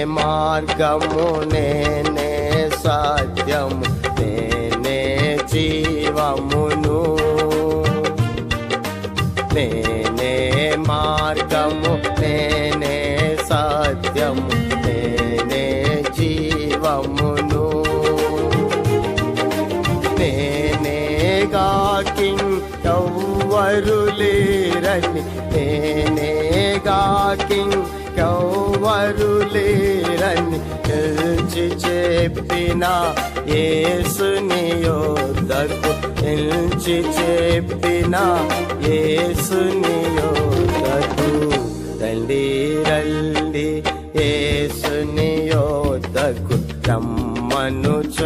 మార్గము, నేనే సత్యము, నేనే జీవమును. నేనే మార్గము, నేనే సత్యము, నేనే జీవమును. నేనేగాకింకెవ్వరు లేరని, నేనేగాకింకెవ్వరు లేరని నిలిచి చెప్పిన యేసుని యొద్దకు, నిలిచి చెప్పిన యేసుని యొద్దకు. రండి రండి యేసుని యొద్దకు రమ్మనుచున్నాడు.